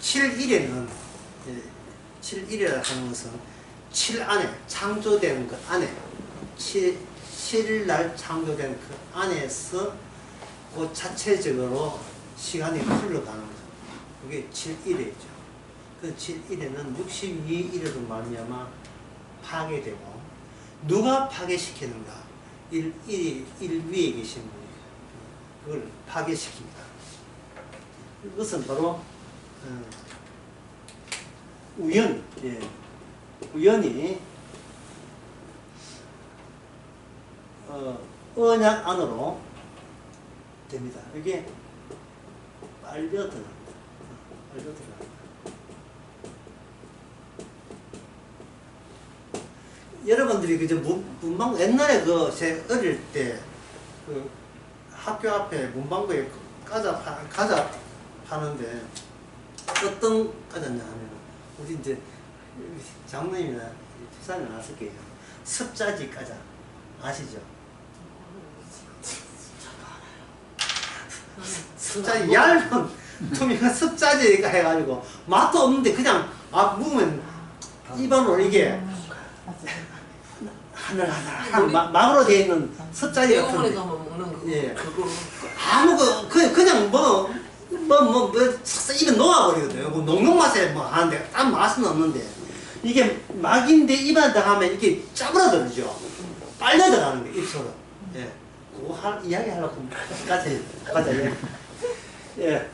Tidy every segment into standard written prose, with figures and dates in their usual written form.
7일에는 7일이라 하는 것은 7 안에 창조된 그 안에 7일 창조된 그 안에서 그 자체적으로 시간이 흘러가는 거죠. 그게 7일이죠. 그 7일에는 62일으로 말미암아 파괴되고, 누가 파괴시키는가? 일 위에 계신 분이 그걸 파괴시킵니다. 이것은 바로 우연히 언약 안으로 됩니다. 이게 빨려 들어갑니다. 여러분들이 그저 문방구 옛날에 제 어릴 때 그 학교 앞에 문방구에 과자 파는데 어떤 과자냐 하면, 우리 이제 장모님이나 회사는 아실 거예요. 습자지 과자 아시죠? 습자지 얇은 투명한 습자지가 해가지고 맛도 없는데 그냥 먹으면 입안으로 이게 하늘하늘 막으로 되어 있는 습자지 같은. 예. 그냥 입에 녹아버리거든요. 농농 맛에 하는데 딴 맛은 없는데, 이게 막인데 입에 들어가면 이게 짜부러들죠. 빨려 들어가는 거예요, 입속으로. 예. 그거 이야기 하려고 가자. 예.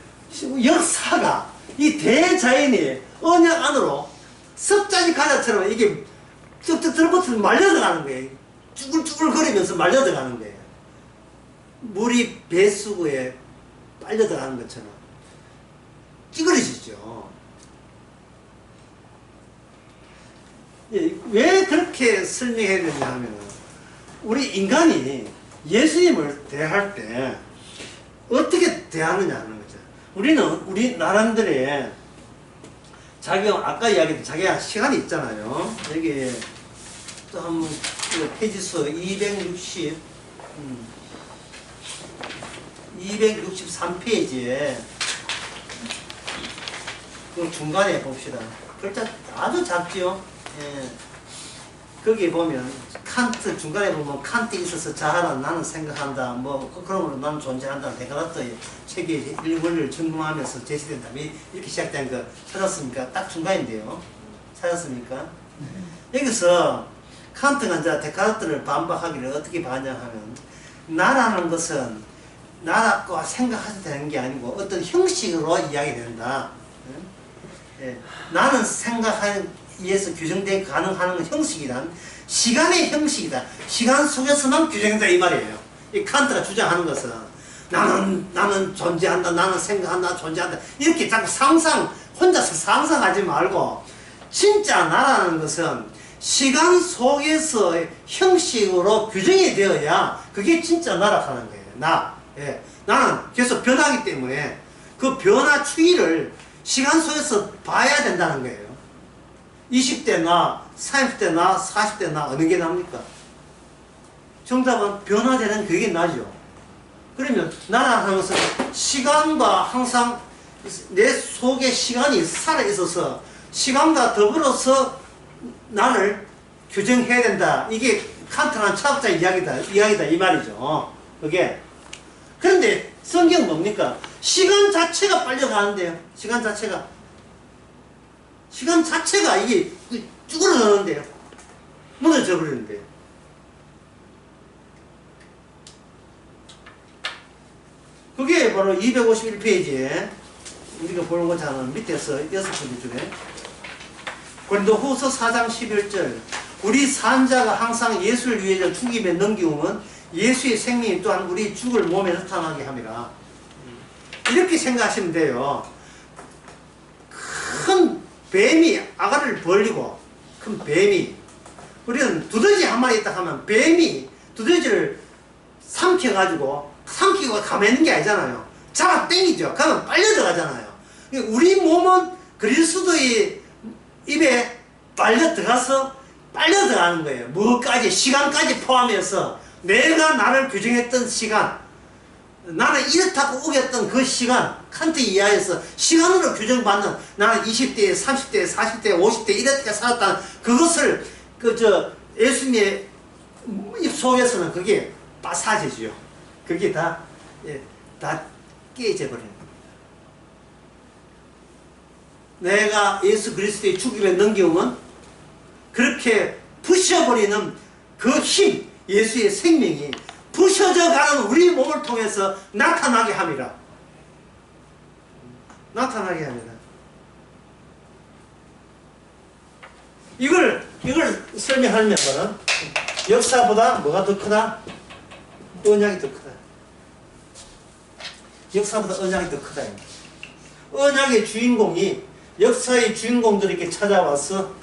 역사가 이 대자연이 언약 안으로 습자지 과자처럼 이게 쭉쭉 들어붙으면 말려 들어가는 거예요. 쭈글쭈글 거리면서 말려 들어가는 거예요. 물이 배수구에 빨려 들어가는 것처럼 찌그러지죠. 예, 왜 그렇게 설명해야 되냐 하면, 우리 인간이 예수님을 대할 때 어떻게 대하느냐 하는 거죠. 우리 나름대로의 아까 이야기했던 자기가 시간이 있잖아요. 여기 또 한번 페이지 수 263페이지에 그 중간에 봅시다. 글자 아주 작지요. 예. 거기 보면 칸트, 중간에 보면 칸트 있어서 자아라 나는 생각한다, 그러므로 나는 존재한다, 데카르트의 책의 일원리를 점검하면서 제시된다, 이렇게 시작된 거 찾았습니까? 딱 중간인데요. 찾았습니까? 여기서 칸트가 이제 데카르트를 반박하기를 어떻게 반영하면, 나라는 것은 나라고 생각하셔도 되는 게 아니고 어떤 형식으로 이야기된다. 예. 나는 생각하는 의해서 규정되게 가능한 형식이란 시간의 형식이다. 시간 속에서만 규정된다 이 말이에요. 이 칸트가 주장하는 것은 나는 존재한다, 나는 생각한다, 존재한다, 이렇게 자꾸 혼자서 상상하지 말고, 진짜 나라는 것은 시간 속에서 형식으로 규정이 되어야 그게 진짜 나라라는 거예요. 예. 나는 계속 변하기 때문에 그 변화 추이를 시간 속에서 봐야 된다는 거예요. 20대 나, 30대 나, 40대 나, 어느 게 납니까? 정답은 변화되는 그게 나죠. 그러면 나라는 것은 시간과 항상 내 속에 시간이 살아있어서 시간과 더불어서 나를 규정해야 된다. 이게 칸트라는 철학자 이야기다 이 말이죠. 그게. 그런데 성경은 뭡니까? 시간 자체가 빨려가는데요. 시간 자체가 이게 쭈그러드는데요. 무너져 버리는데요. 그게 바로 251페이지에 우리가 보는 것처럼 밑에서 6번째 줄에 고린도후서 4장 11절, 우리 산자가 항상 예수를 위해 죽임에 넘기우면 예수의 생명이 또한 우리 죽을 몸에 나타나게 함이라. 이렇게 생각하시면 돼요. 큰 뱀이 아가를 벌리고, 큰 뱀이, 우리는 두더지 한 마리 있다 하면 뱀이 두더지를 삼키고 가만히 있는 게 아니잖아요. 잡아 당기죠. 그러면 빨려 들어가잖아요. 우리 몸은 그리스도의 입에 빨려 들어가는 거예요. 뭐까지, 시간까지 포함해서 내가 나를 규정했던 시간, 나는 이렇다고 우겼던 그 시간, 칸트 이하에서 시간으로 규정받는 나는 20대, 30대, 40대, 50대 이렇게 살았다는 그것을 예수님의 입 속에서는 그게 빠사지죠. 그게 다 깨져 버리는 겁니다. 내가 예수 그리스도의 죽임에 넘겨오면 그렇게 부셔버리는 그 힘, 예수의 생명이 부셔져 가는 우리 몸을 통해서 나타나게 합니다. 나타나게 합니다. 이걸 설명하려면은 역사보다 뭐가 더 크다? 언약이 더 크다. 역사보다 언약이 더 크다. 언약의 주인공이 역사의 주인공들이 이렇게 찾아와서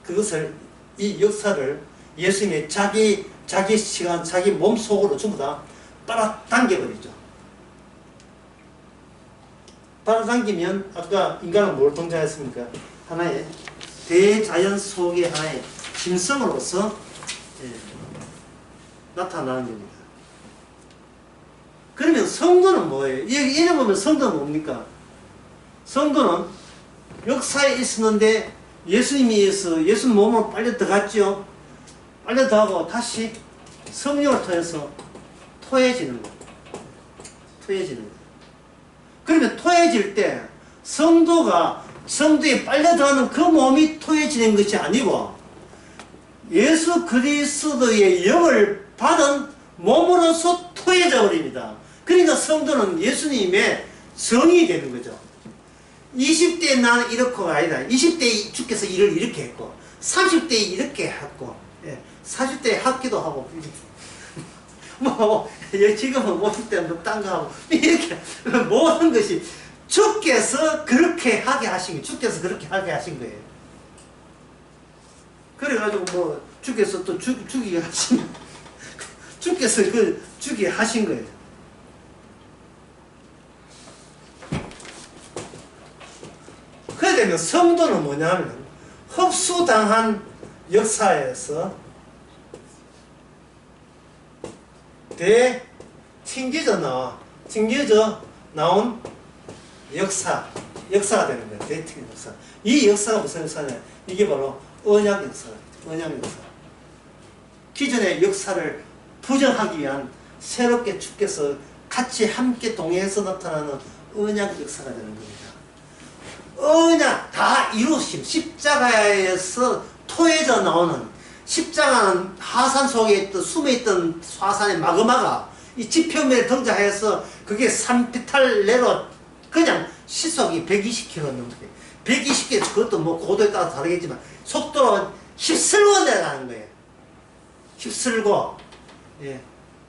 그것을 이 역사를 예수님의 자기 시간, 자기 몸속으로 전부 다 빨아당겨버리죠. 빨아당기면 아까 인간은 뭘 동작했습니까? 하나의 대자연 속의 하나의 짐승으로서 나타나는 겁니다. 그러면 성도는 뭐예요? 이래 보면 성도는 뭡니까? 성도는 역사에 있었는데 예수님에 의해서 예수 몸으로 빨려 들어갔죠. 빨려 들어가고 다시 성령을 통해서 토해지는 거예요. 토해지는 거예요. 그러면 토해질 때 성도에 빨려 들어가는 그 몸이 토해지는 것이 아니고 예수 그리스도의 영을 받은 몸으로서 토해져 버립니다. 그러니까 성도는 예수님의 성이 되는 거죠. 20대에 나는 이렇고가 아니다. 20대에 주께서 일을 이렇게 했고 30대에 이렇게 했고 40대에 학기도 하고 지금은 50대는 딴 거 하고 이렇게 모든 것이 주께서 그렇게 하게 하신 거예요. 주께서 그렇게 하게 하신 거예요. 그래가지고 주께서 또 죽이게 하신 주께서 죽이게 하신 거예요. 그래 되면 성도는 뭐냐면 흡수당한 역사에서 튕겨져 나온 역사가 되는 거예요. 대튕긴 역사. 이 역사가 무슨 역사냐? 이게 바로 언약 역사가 되죠. 언약 역사. 기존의 역사를 부정하기 위한 새롭게 주께서 같이 함께 동행해서 나타나는 언약 역사가 되는 겁니다. 언약 다 이루심, 십자가에서 토해져 나오는 십자가는 하산 속에 있던 숨어있던 화산의 마그마가 이 지표면에 등장해서 그게 산피탈레로 그냥 시속이 120km 넘게 120km 그것도 고도에 따라 다르겠지만 속도로 휩쓸고 내려가는 거예요. 휩쓸고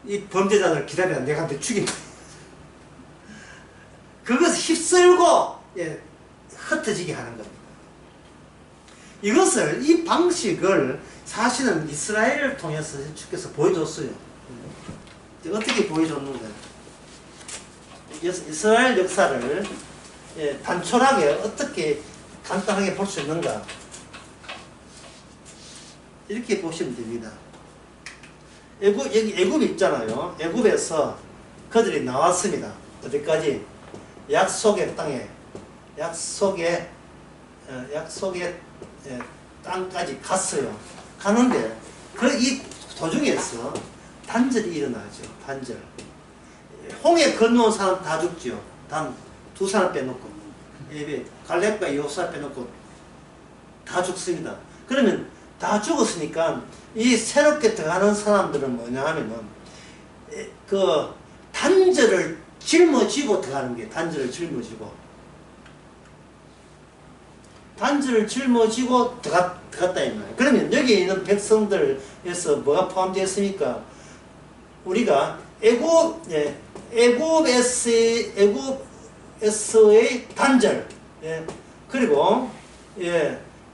이 범죄자들을 기다려 내가 한테 죽인다. 그것을 휩쓸고 흩어지게 하는 겁니다. 이 방식을 사실은 이스라엘을 통해서 주께서 보여줬어요. 어떻게 보여줬는가? 이스라엘 역사를 단촐하게 어떻게 간단하게 볼 수 있는가? 이렇게 보시면 됩니다. 여기 애굽이 있잖아요. 애굽에서 그들이 나왔습니다. 어디까지? 약속의 땅에 약속의 땅까지 갔어요. 가는데 이 도중에서 단절이 일어나죠. 단절. 홍해 건너온 사람 다 죽죠. 단 두 사람 빼놓고 갈렙과 여호수아 빼놓고 다 죽습니다. 그러면 다 죽었으니까 이 새롭게 들어가는 사람들은 뭐냐 하면은 그 단절을 짊어지고 들어가는 게 단절을 짊어지고 들어갔다 이 말이에요. 그러면 여기 있는 백성들에서 뭐가 포함되어 있습니까? 우리가 애굽에서의 단절, 그리고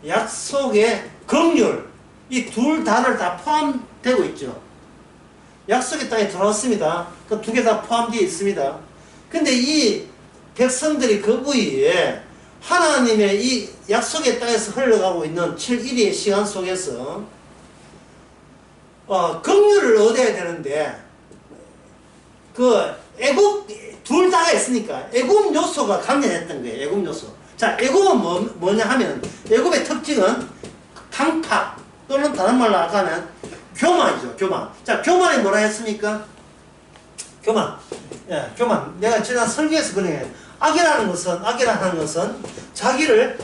약속의 긍휼, 이 둘 다를 다 포함되고 있죠. 약속의 땅에 들어왔습니다. 그 두 개 다 포함되어 있습니다. 근데 이 백성들이 그 부위에 하나님의 이 약속의 땅에서 흘러가고 있는 7일의 시간 속에서 긍휼을 얻어야 되는데 그 애국 둘 다가 있으니까 애국 요소가 강렬했던 거예요. 애국 요소. 자, 애국은 뭐냐 하면 애국의 특징은 강파 또는 다른 말로 아까 하면 교만이죠. 교만. 자, 교만이 뭐라 했습니까? 교만. 예, 교만. 내가 지난 설교에서 그래. 악이라는 것은 자기를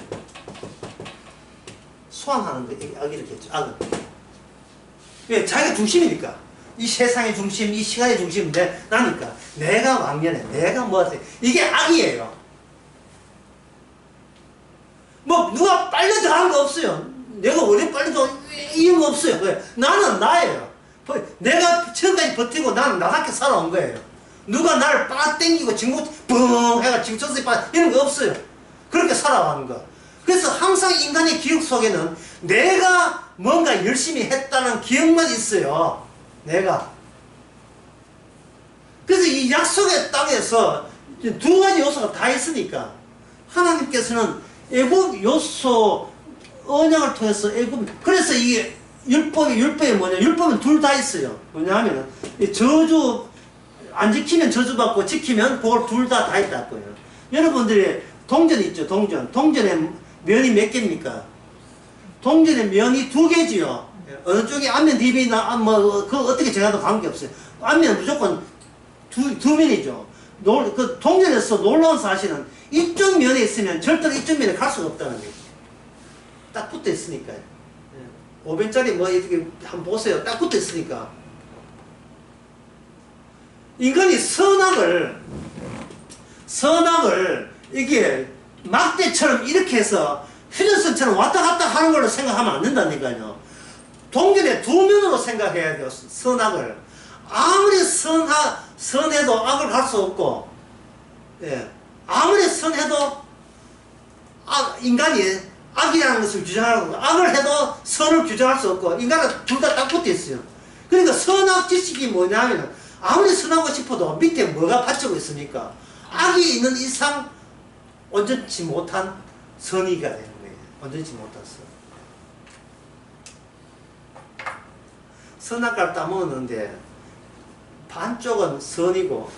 소환하는 거. 악이라겠죠. 악은. 왜? 자기가 중심이니까. 이 세상의 중심, 이 시간의 중심인데 나니까. 내가 왕년에, 내가 뭐하세. 이게 악이에요. 뭐, 누가 빨려져 하는 거 없어요. 내가 원래 빨려져, 이런 거 없어요. 왜? 나는 나예요. 내가 지금까지 버티고 나는 나답게 살아온 거예요. 누가 나를 빨아당기고 징고 뻥 해가 징쳐서 빨아 이런 거 없어요. 그렇게 살아가는 거. 그래서 항상 인간의 기억 속에는 내가 뭔가 열심히 했다는 기억만 있어요. 내가. 그래서 이 약속의 땅에서 두 가지 요소가 다 있으니까 하나님께서는 애국 요소 언약을 통해서 애국. 그래서 이게 율법이 뭐냐? 율법은 둘 다 있어요. 뭐냐 하면은 저주 안 지키면 저주받고 지키면 그걸 둘 다 있다 거예요. 여러분들이 동전 있죠. 동전에 면이 몇 개입니까? 동전에 면이 두 개지요. 어느 쪽이 앞면 뒤면이나 그 어떻게 정해도 관계없어요. 앞면 무조건 두 면이죠. 그 동전에서 놀라운 사실은 이쪽 면에 있으면 절대로 이쪽 면에 갈 수가 없다는 거예요. 딱 붙어 있으니까요. 500짜리 뭐 이렇게 한번 보세요. 딱 붙어 있으니까. 인간이 선악을 이게 막대처럼 이렇게 해서 휴전선처럼 왔다 갔다 하는 걸로 생각하면 안 된다니까요. 동전의 두 면으로 생각해야 돼요. 선악을. 아무리 선해도 악을 갈 수 없고, 예. 아무리 선해도 인간이 악이라는 것을 규정하고 악을 해도 선을 규정할 수 없고 인간은 둘 다 딱 붙어 있어요. 그러니까 선악 지식이 뭐냐면 아무리 선하고 싶어도 밑에 뭐가 받치고 있습니까? 악이 있는 이상 온전치 못한 선의가 되는 거예요. 온전치 못한 선. 선악과를 따먹었는데 반쪽은 선이고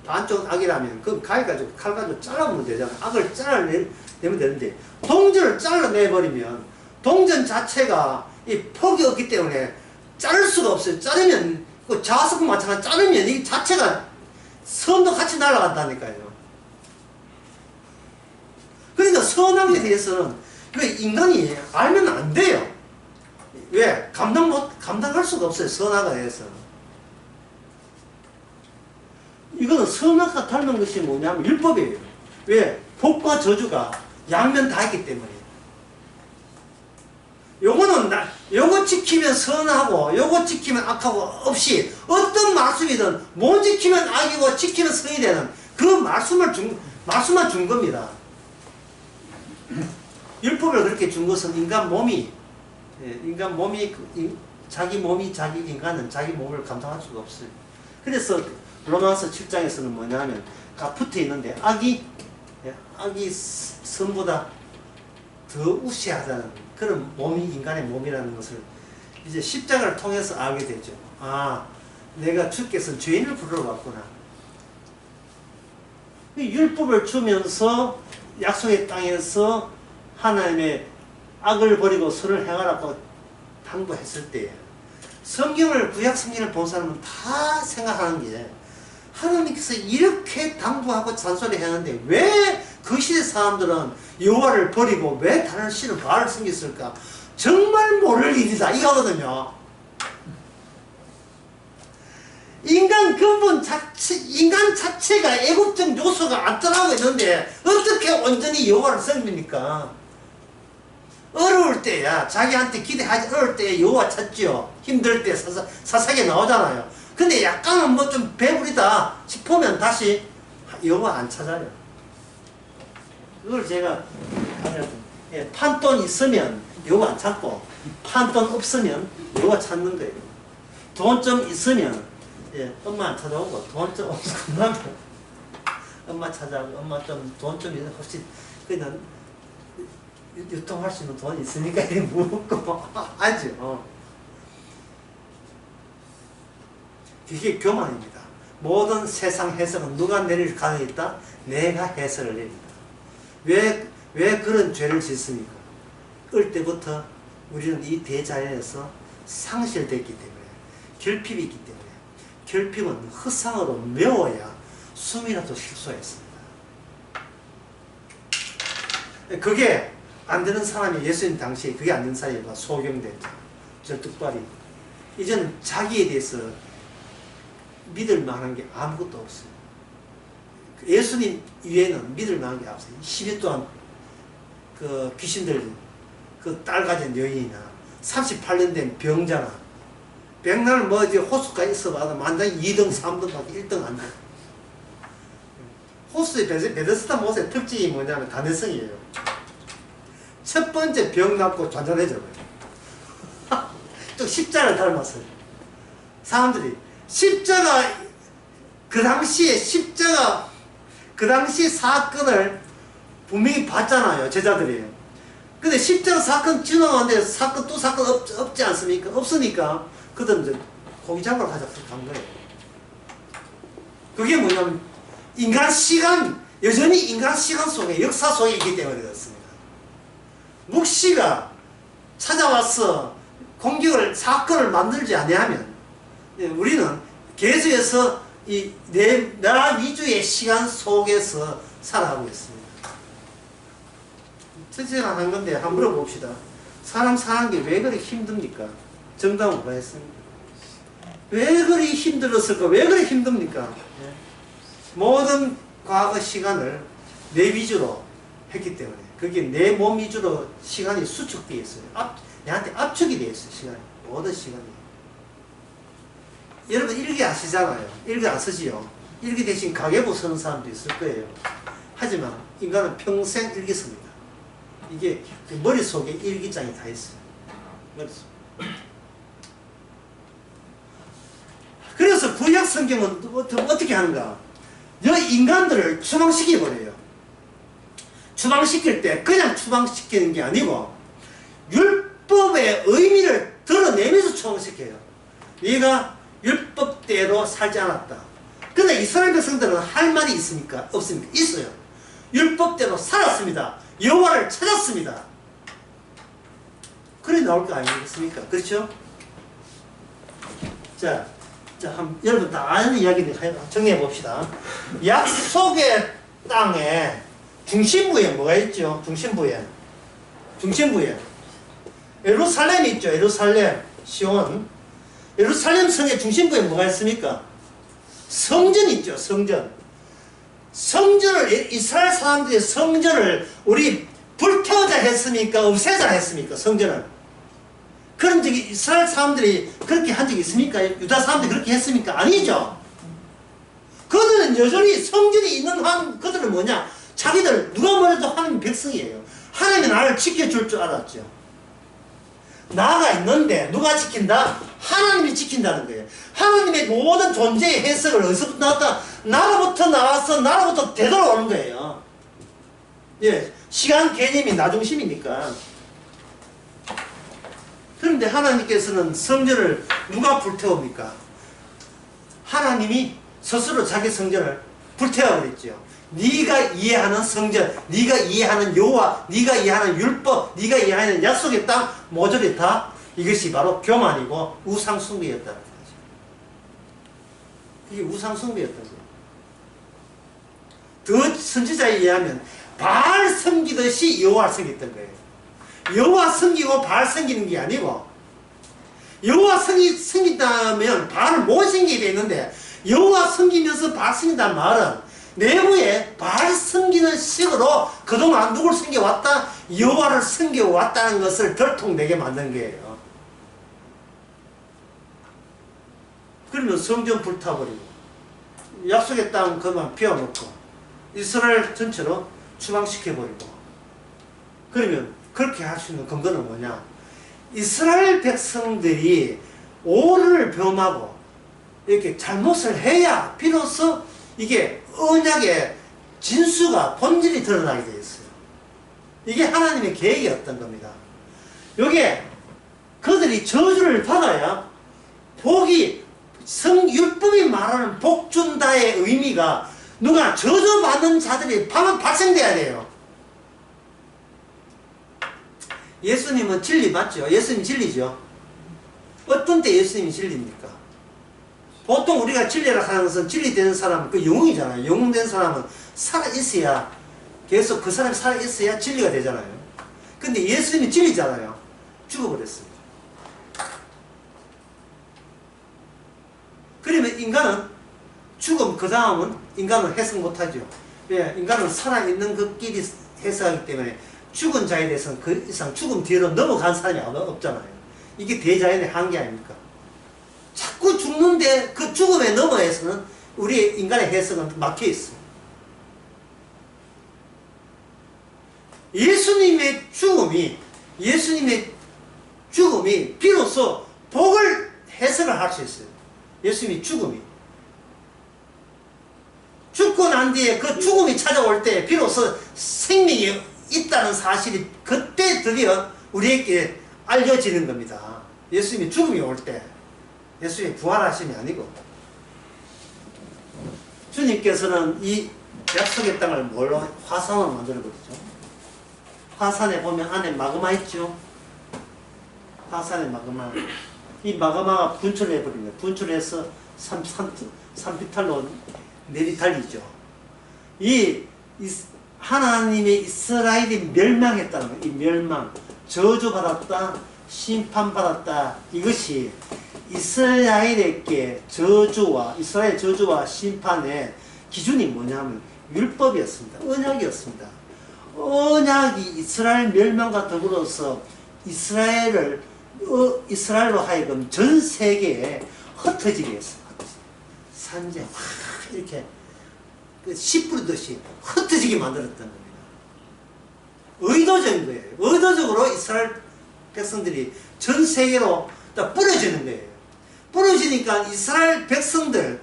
반쪽은 악이라면 그럼 칼 가지고 잘라보면 되잖아요. 악을 잘라내면 되는데 동전을 잘라내버리면 동전 자체가 이 폭이 없기 때문에 자를 수가 없어요. 자르면 그 자석과 마찬가지 자르면 이 자체가 선도 같이 날아간다니까요. 그러니까 선악에 대해서는 왜 인간이 알면 안 돼요. 왜? 감당할 수가 없어요. 선악에 대해서는. 이거는 선악과 닮은 것이 뭐냐면 율법이에요. 왜? 복과 저주가 양면 다 있기 때문에. 요거 지키면 선하고 요거 지키면 악하고 없이 어떤 말씀이든 못 지키면 악이고 지키면 선이 되는 그 말씀만 준 겁니다. 율법을 그렇게 준 것은 자기 인간은 자기 몸을 감당할 수가 없어요. 그래서 로마서 7장에서는 뭐냐면 다 붙어 있는데 악이 선보다 더 우세하다는 그런 인간의 몸이라는 것을 이제 십자가를 통해서 알게 되죠. 아, 내가 주께서 죄인을 부르러 왔구나. 율법을 주면서 약속의 땅에서 하나님의 악을 버리고 선을 행하라고 당부했을 때 구약 성경을 본 사람은 다 생각하는 게 하나님께서 이렇게 당부하고 잔소리 하는데 왜 그 시대 사람들은 여호와를 버리고 왜 다른 신을 바알을 섬겼을까? 정말 모를 일이다 이거거든요. 인간 자체가 애국적 요소가 안전하고 있는데 어떻게 온전히 여호와를 섬깁니까? 어려울 때야 자기한테 기대하지 어려울 때 여호와 찾지요. 힘들 때 사사게 나오잖아요. 근데 약간은 뭐 좀 배부리다 싶으면 다시 여호와 안 찾아요. 그걸 제가 판돈 있으면 여호와 안 찾고 판돈 없으면 여호와 찾는 거예요. 돈 좀 있으면 엄마 안 찾아오고 돈 좀 없으면 엄마 찾아오고 엄마 돈 좀 혹시 그냥 유통할 수 있는 돈 있으니까 묻고 알죠? 그게 교만입니다. 모든 세상 해석은 누가 내릴 가능이 있다? 내가 해석을 내린다. 왜 그런 죄를 짓습니까? 어릴 때부터 우리는 이 대자연에서 상실됐기 때문에, 결핍이 있기 때문에, 결핍은 허상으로 메워야 숨이라도 쉴 수가 있습니다. 그게 안 되는 사람이 예수님 당시에 그게 안 되는 사람이 소경됐죠. 절뚝발이. 이제는 자기에 대해서 믿을 만한 게 아무것도 없어요. 예수님 이외에는 믿을 만한 게 없어요. 10일 동안 그 귀신들, 그 딸 가진 여인이나 38년 된 병자나, 백날 뭐 이제 호수까지 있어봐도 만장에 2등, 3등밖에 1등 안 돼. 호수의 베데스다 못의 특징이 뭐냐면 단회성이에요. 첫 번째 병 낫고 잔잔해져 버려요. 또 십자가를 닮았어요. 사람들이 십자가, 그 당시에 사건을 분명히 봤잖아요, 제자들이. 근데 십자가 사건 지나가는데 또 사건 없지 않습니까? 없으니까 그들은 이제 고기 잡으러 가자 간 거예요. 그게 뭐냐면 여전히 인간 시간 속에, 역사 속에 있기 때문에 그렇습니다. 묵시가 찾아와서 사건을 만들지 아니하면 우리는 계속해서 나 위주의 시간 속에서 살아가고 있습니다. 제가 한 건데 한번 물어봅시다. 사람 사는 게 왜 그렇게 힘듭니까? 정답은 뭐였습니까? 왜 그리 힘들었을까? 왜 그리 힘듭니까? 모든 과거 시간을 내 위주로 했기 때문에, 그게 내 몸 위주로 시간이 수축되어 있어요. 내한테 압축이 되어 있어요, 시간이. 모든 시간이. 여러분 일기 아시잖아요. 일기 아시지요? 일기 대신 가계부 쓰는 사람도 있을 거예요. 하지만 인간은 평생 일기 씁니다. 이게 머릿속에 일기장이 다 있어요. 머릿속. 그래서 구약 성경은 어떻게 하는가? 인간들을 추방시켜버려요. 추방시킬 때 그냥 추방시키는 게 아니고 율법의 의미를 드러내면서 추방시켜요. 네가 율법대로 살지 않았다. 근데 이스라엘 백성들은 할 말이 있습니까? 없습니까? 있어요. 율법대로 살았습니다. 여호와를 찾았습니다. 그래 나올 거 아니겠습니까? 그렇죠? 자, 여러분 다 아는 이야기를 정리해 봅시다. 약속의 땅에 중심부에 뭐가 있죠? 중심부에 예루살렘이 있죠. 예루살렘, 시온. 예루살렘 성의 중심부에 뭐가 있습니까? 성전이 있죠. 성전을 이스라엘 사람들이 성전을 우리 불태우자 했습니까? 없애자 했습니까? 성전을. 그런 적이 이스라엘 사람들이 그렇게 한 적이 있습니까? 유다 사람들이 그렇게 했습니까? 아니죠. 그들은 여전히 성전이 있는 한, 그들은 뭐냐? 자기들 누가 뭐래도 하나님 백성이에요. 하나님이 나를 지켜줄 줄 알았죠. 나가 있는데 누가 지킨다? 하나님이 지킨다는 거예요. 하나님의 모든 존재의 해석을 어디서부터 나왔다? 나로부터 나와서 나로부터 되돌아오는 거예요. 예, 시간 개념이 나 중심이니까. 그런데 하나님께서는 성전을 누가 불태웁니까? 하나님이 스스로 자기 성전을 불태워버렸죠. 네가 이해하는 성전, 네가 이해하는 여호와, 네가 이해하는 율법, 네가 이해하는 약속의 땅 모조리 다 이것이 바로 교만이고 우상숭배였다는 거죠. 이게 우상숭배였던 거예요. 더 선지자에 의하면 바알 섬기듯이 여호와를 섬겼던 거예요. 여호와 섬기고 바알 섬기는 게 아니고, 여호와 섬긴다면 바알을 못 섬기게 되는데, 여호와 섬기면서 바알 섬긴다는 말은 내부에 바알 섬기는 식으로 그동안 누굴 섬겨왔다? 여호와를 섬겨왔다는 것을 들통내게 만든 거예요. 그러면 성전 불타버리고 약속의 땅 그만 비워놓고 이스라엘 전체로 추방시켜버리고, 그러면 그렇게 할 수 있는 근거는 뭐냐? 이스라엘 백성들이 오를 범하고 이렇게 잘못을 해야 비로소 이게 언약의 진수가 본질이 드러나게 되어 있어요. 이게 하나님의 계획이었던 겁니다. 요게 그들이 저주를 받아야 복이 율법이 말하는 복 준다의 의미가 누가 저주받는 자들이 바로 발생돼야 돼요. 예수님은 진리 맞죠? 예수님 진리죠? 어떤 때 예수님이 진리입니까? 보통 우리가 진리라 하는 것은 진리되는 사람은 그 영웅이잖아요. 영웅된 사람은 살아있어야, 계속 그 사람이 살아있어야 진리가 되잖아요. 근데 예수님이 진리잖아요. 죽어버렸습니다. 그러면 인간은 죽음 그 다음은 인간은 해석 못하죠. 왜? 인간은 살아있는 그 길이 해석하기 때문에 죽은 자에 대해서는 그 이상 죽음 뒤로 넘어간 사람이 없잖아요. 이게 대자연의 한계 아닙니까? 자꾸 죽는데 그 죽음에 넘어에서는 우리 인간의 해석은 막혀 있어요. 예수님의 죽음이 비로소 복을 해석을 할 수 있어요. 예수님의 죽음이. 죽고 난 뒤에 그 죽음이 찾아올 때 비로소 생명이 있다는 사실이 그때 드디어 우리에게 알려지는 겁니다. 예수님이 죽음이 올 때. 예수님이 부활하심이 아니고. 주님께서는 이 약속의 땅을 뭘로? 화산으로 만들어버리죠. 화산에 보면 안에 마그마 있죠. 화산에 마그마. 이 마그마가 분출해버립니다. 분출해서 산비탈로 내리달리죠. 하나님의 이스라엘이 멸망했다는 거예요. 이 멸망. 저주받았다, 심판받았다. 이것이 이스라엘의 저주와 심판의 기준이 뭐냐면 율법이었습니다. 언약이었습니다. 언약이 이스라엘 멸망과 더불어서 이스라엘로 하여금 전 세계에 흩어지게 했습니다. 산재 이렇게 씨 뿌리듯이 흩어지게 만들었던 겁니다. 의도적인 거예요. 의도적으로 이스라엘 백성들이 전 세계로 뿌려지는 거예요. 뿌려지니까 이스라엘 백성들,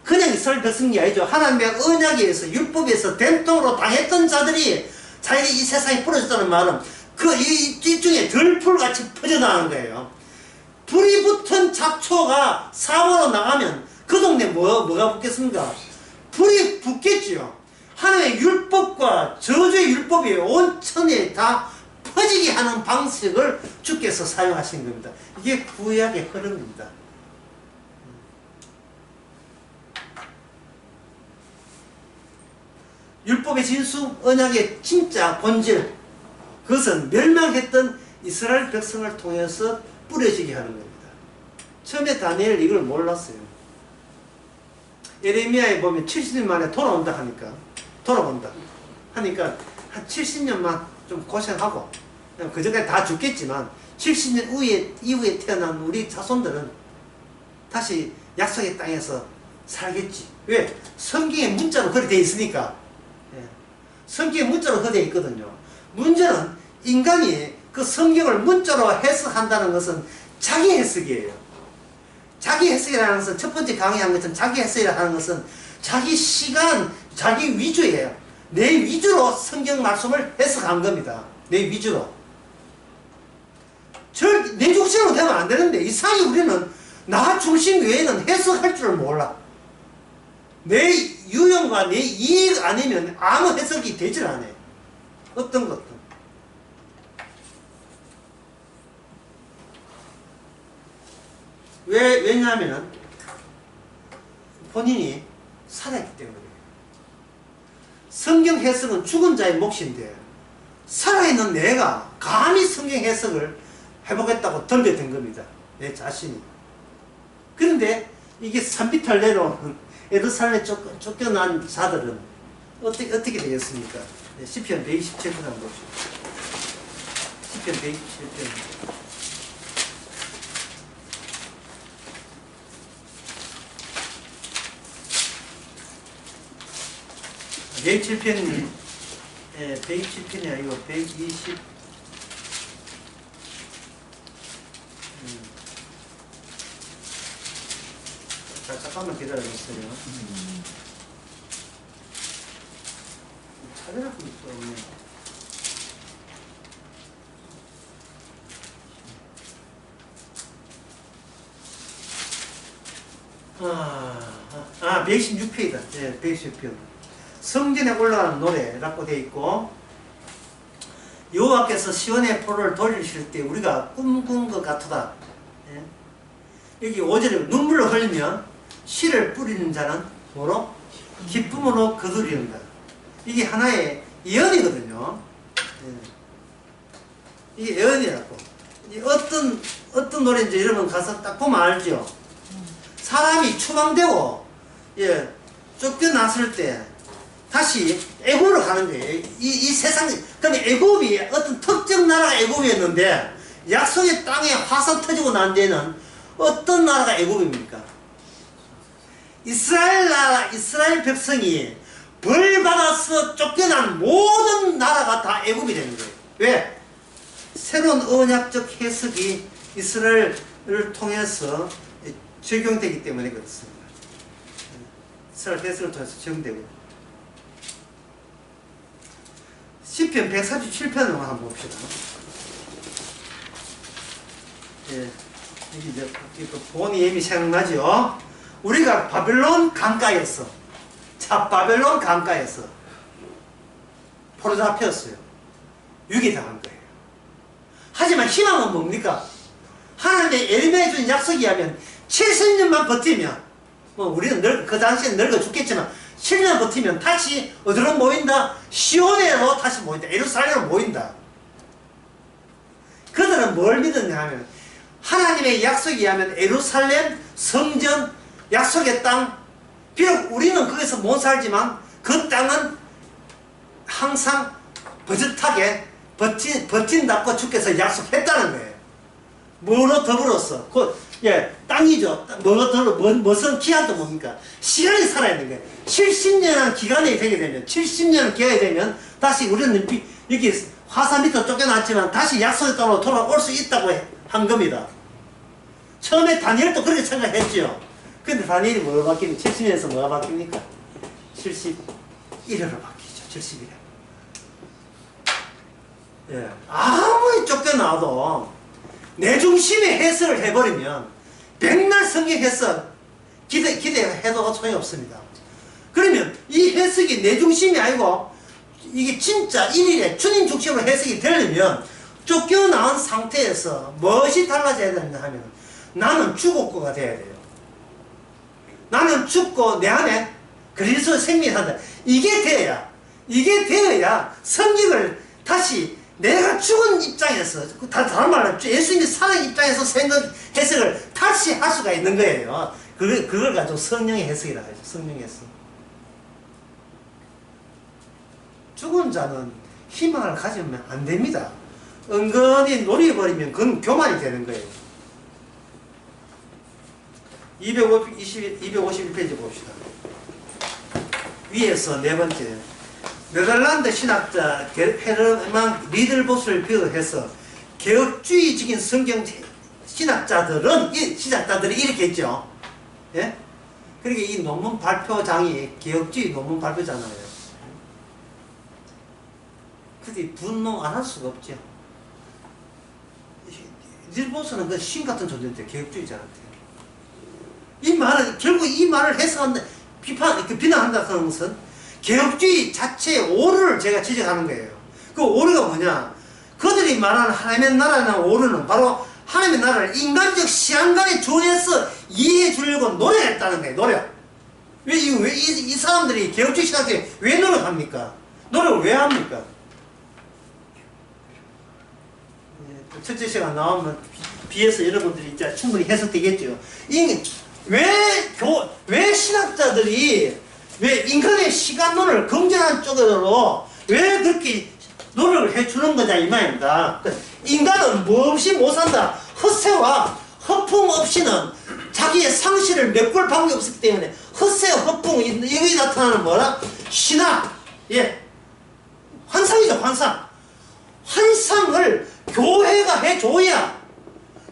그냥 이스라엘 백성이 아니죠. 하나님의 언약에 의해서 율법에서伝統으로 당했던 자들이 자기가 이 세상에 뿌려졌다는 말은 이 중에 들풀같이 퍼져나가는 거예요. 불이 붙은 잡초가 사고로 나가면 그 동네 뭐가 붙겠습니까? 불이 붙겠지요. 하나님의 율법과 저주의 율법이 온 천에 다 퍼지게 하는 방식을 주께서 사용하신 겁니다. 이게 구약의 흐름입니다. 율법의 진수, 언약의 진짜 본질, 그것은 멸망했던 이스라엘 백성을 통해서 뿌려지게 하는 겁니다. 처음에 다니엘 이걸 몰랐어요. 예레미야에 보면 70년 만에 돌아온다 하니까 한 70년만 좀 고생하고 그 전까지 다 죽겠지만 70년 이후에 태어난 우리 자손들은 다시 약속의 땅에서 살겠지. 왜? 성경에 문자로 그렇게 되어 있으니까. 성경에 문자로 그렇게 되어 있거든요. 문제는 인간이 그 성경을 문자로 해석한다는 것은 자기 해석이에요. 자기 해석이라는 것은 첫 번째 강의한 것처럼 자기 해석이라는 것은 자기 시간, 자기 위주예요. 내 위주로 성경 말씀을 해석한 겁니다. 내 위주로. 내 중심으로 되면 안 되는데 이상하게 우리는 나 중심 외에는 해석할 줄을 몰라. 내 유형과 내 이익 아니면 아무 해석이 되질 않아요. 어떤 것도. 왜냐하면 본인이 살아있기 때문이에요. 성경 해석은 죽은 자의 몫인데 살아있는 내가 감히 성경 해석을 해보겠다고 덤벼든 겁니다. 내 자신이. 그런데 이게 산비탈내로 예루살렘에 쫓겨난 자들은 어떻게 되겠습니까? 시편 127편 한번 봅시다. 시편 127편. 107편이 127편이 아니고 120 자, 잠깐만 기다려주세요. 찾아낼 수 없네. 116페이지다. 예, 116페이지. 성전에 올라가는 노래라고 되어 있고, 여호와께서 시온의 포로를 돌리실 때 우리가 꿈꾼 것 같다. 예? 여기 5절에 눈물을 흘리면 씨를 뿌리는 자는 뭐로? 기쁨으로 거두리는다. 이게 하나의 예언이거든요. 예. 이게 예언이라고. 어떤 노래인지 여러분 가서 딱 보면 알죠. 사람이 추방되고, 예, 쫓겨났을 때 다시 애굽으로 가는 거예요. 이 세상, 그러면 애굽이 어떤 특정 나라가 애굽이었는데 약속의 땅에 화산 터지고 난 데는 어떤 나라가 애굽입니까? 이스라엘 나라, 이스라엘 백성이 벌 받아서 쫓겨난 모든 나라가 다 애굽이 되는 거예요. 왜? 새로운 언약적 해석이 이스라엘을 통해서 적용되기 때문에 그렇습니다. 이스라엘 해석을 통해서 적용되고. 시편 147편을 한번 봅시다. 예, 이게 이제 본이 예미 생각나죠? 우리가 바벨론 강가에서, 바벨론 강가에서 포로 잡혔어요. 유기당한 거예요. 하지만 희망은 뭡니까? 하나님의 에르미야에 준 약속이 하면 70년만 버티면, 뭐 우리는 그 당시엔 늙어 죽겠지만 7년 버티면 다시 어디로 모인다? 시온에로 다시 모인다. 예루살렘으로 모인다. 그들은 뭘 믿었냐 하면 하나님의 약속이 하면 예루살렘, 성전, 약속의 땅, 비록 우리는 거기서 못 살지만 그 땅은 항상 버젓하게 버틴다고 주께서 약속했다는 거예요. 뭐로 더불어서? 땅이죠. 무슨 기한도 뭡니까? 시간이 살아있는 거예요. 70년의 기간이 되게 되면, 70년의 기간이 되면, 다시 우리는 여기 화산 밑으로 쫓겨났지만, 다시 약속의 땅으로 돌아올 수 있다고 한 겁니다. 처음에 다니엘도 그렇게 생각했죠. 근데 다니엘이 뭐가 바뀌니? 70년에서 뭐가 바뀝니까? 71회로 바뀌죠. 71회. 예. 아무리 쫓겨나도, 내 중심의 해석을 해버리면 백날 성경 해석 기대해도 소용이 없습니다. 그러면 이 해석이 내 중심이 아니고 이게 진짜 일일에 주님 중심으로 해석이 되려면 쫓겨나온 상태에서 무엇이 달라져야 되느냐 하면 나는 죽었고가 돼야 돼요. 나는 죽고 내 안에 그리스도의 생명이 산다. 이게 되어야 성경을 다시 내가 죽은 입장에서, 다른 말로 예수님이 살아있는 입장에서 해석을 다시 할 수가 있는 거예요. 그걸 가지고 성령의 해석이라 하죠. 성령의 해석. 죽은 자는 희망을 가지면 안 됩니다. 은근히 노려버리면 그건 교만이 되는 거예요. 251페이지 봅시다. 위에서 네 번째. 네덜란드 신학자 헤르만 리들보스를 비롯해서 개혁주의적인 성경 신학자들이 이렇게 했죠. 예? 그러니까 이 논문 발표장이 개혁주의 논문 발표잖아요. 근데 분노 안 할 수가 없죠. 리들보스는 그 신 같은 존재인데, 개혁주의자한테. 결국 이 말을 해석한다, 비난한다는 것은 개혁주의 자체의 오류를 제가 지적하는 거예요. 그 오류가 뭐냐? 그들이 말하는 하나님의 나라라는 오류는 바로 하나님의 나라를 인간적 시간관에 조해서 이해해 주려고 노력했다는 거예요. 노력. 이 사람들이 개혁주의 신학자에 왜 노력합니까? 노력을 왜 합니까? 첫째 시간 나오면 비해서 여러분들이 이제 충분히 해석되겠죠. 왜 신학자들이 왜 인간의 시간론을 긍정하는 쪽으로 왜 그렇게 노력을 해주는 거냐 이 말입니다. 인간은 몹시 못 산다. 헛새와 허풍 없이는 자기의 상실을 메꿀 방법이 없었기 때문에 헛새와 허풍 여기 나타나는 뭐라? 신학. 예. 환상이죠. 환상을 교회가 해줘야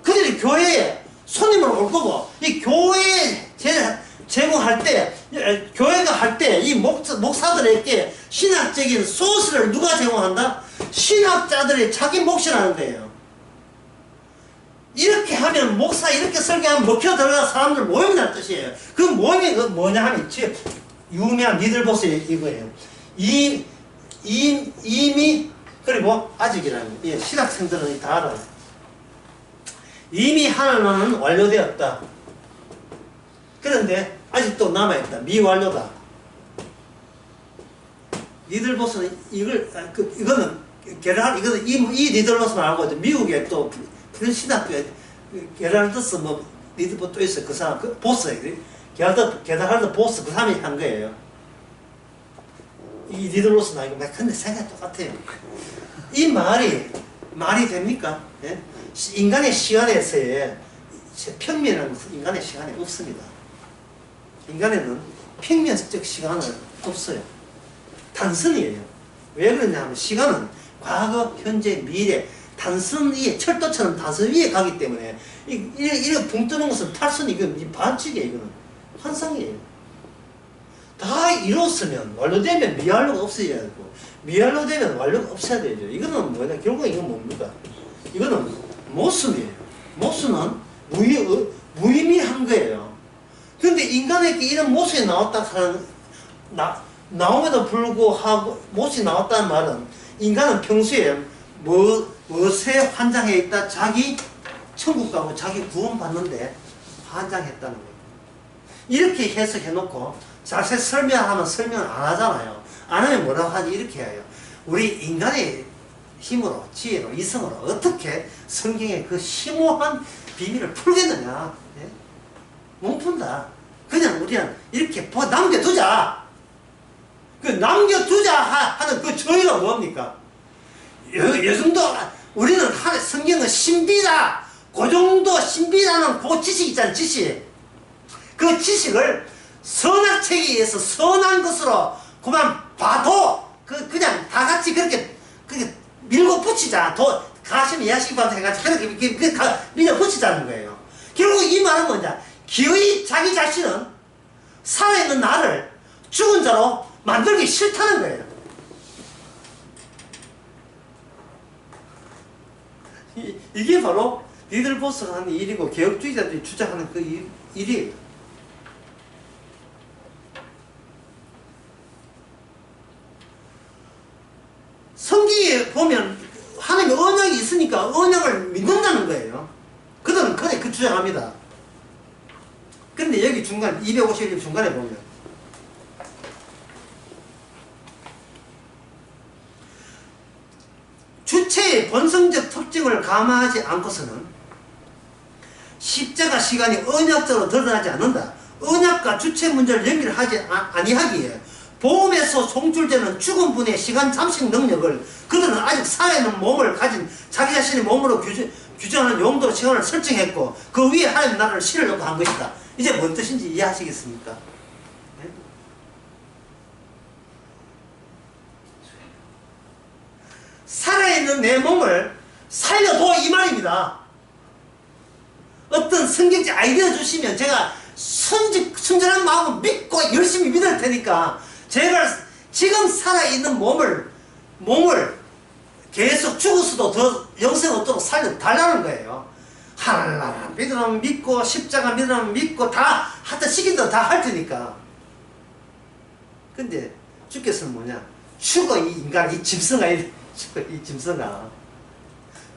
그들이 교회에 손님을 올 거고 이 교회에 제공할 때, 교회가 할 때 이 목사들에게 신학적인 소스를 누가 제공한다? 신학자들이 자기 몫이라는 거예요. 이렇게 하면 목사 이렇게 설교하면 먹혀 들어가 사람들 모임이라는 뜻이에요. 그 모임이 뭐냐 하면 유명한 니들보스 이거예요. 이미 그리고 아직이라는 예, 신학생들은 다 알아요. 이미 하나는 완료되었다. 그런데 아직도 남아있다. 미완료다. 니들보스는 이거는 이거는 이 니들보스는 알고 있죠. 미국에 또 그런 신학교에 게라르드스 뭐 니들보스 또 있어요. 그 사람 그 보스예요. 게라르드 보스 그 사람이 한 거예요. 이 니들보스는 이거 근데 생각이 똑같아요. 이 말이 됩니까? 예? 인간의 시간에서의 평면은 인간의 시간에 없습니다. 인간에는 평면적 시간은 없어요. 단순이에요. 왜 그러냐면 시간은 과거, 현재, 미래 단순 위에 철도처럼 단순 위에 가기 때문에 이렇게 붕 뜨는 것은 탈선 이건 반칙이에요. 이거는 환상이에요. 다 이뤘으면 완료되면 미완료가 없어져야 되고 미완료되면 완료가 없어야 되죠. 이거는 뭐냐? 결국 이건 뭡니까? 이거는 모순이에요. 모순은 무의미한 거예요. 근데 인간에게 이런 모순이 나옴에도 불구하고 모순이 나왔다는 말은 인간은 평소에 무엇에 환장해 있다? 자기 천국 가고 자기 구원 받는데 환장했다는 거예요. 이렇게 해석해놓고 자세히 설명하면 설명을 안 하잖아요. 안 하면 뭐라고 하지? 이렇게 해요. 우리 인간의 힘으로, 지혜로, 이성으로 어떻게 성경의 그 심오한 비밀을 풀겠느냐? 예? 못 푼다. 그냥 우리는 이렇게 남겨두자. 그 남겨두자 하는 그 저희가 뭡니까? 요즘도 우리는 성경은 신비다. 그 정도 신비라는 그 지식 있잖아요. 지식. 그 지식을 선악 체계에서 선한 것으로 그만 봐도 그냥 다 같이 그렇게 밀고 붙이자. 가심 야식반도 해가지고 그렇게 밀어 붙이자는 거예요. 결국 이 말은 뭐냐? 기어이 자기 자신은 살아있는 나를 죽은 자로 만들기 싫다는 거예요. 이게 바로 니들보스가 하는 일이고 개혁주의자들이 주장하는 그 일이에요. 성경에 보면 하나님의 언약이 있으니까 언약을 믿는다는 거예요. 그들은 그렇게 주장합니다. 그런데 여기 중간 251쪽 중간에 보면 주체의 본성적 특징을 감안하지 않고서는 십자가 시간이 언약적으로 드러나지 않는다. 언약과 주체 문제를 연결하지 아니하기에 보험에서 송출되는 죽은 분의 시간 잠식 능력을 그들은 아직 살아있는 몸을 가진 자기 자신의 몸으로 규정하는 용도로 시간을 설정했고 그 위에 하나님 나라를 실으려고 한 것이다. 이제 뭔 뜻인지 이해하시겠습니까? 네? 살아있는 내 몸을 살려도 이 말입니다. 어떤 성경적 아이디어 주시면 제가 순전한 마음을 믿고 열심히 믿을 테니까 제가 지금 살아있는 몸을 계속 죽어서도 더 영생 얻도록 살려달라는 거예요. 하나님 믿으면 믿고 십자가 믿으면 믿고 다 하여튼 시킨 대로 다 할 테니까. 근데 주께서는 뭐냐? 죽어 이 인간 이 짐승아 죽어 이 짐승아.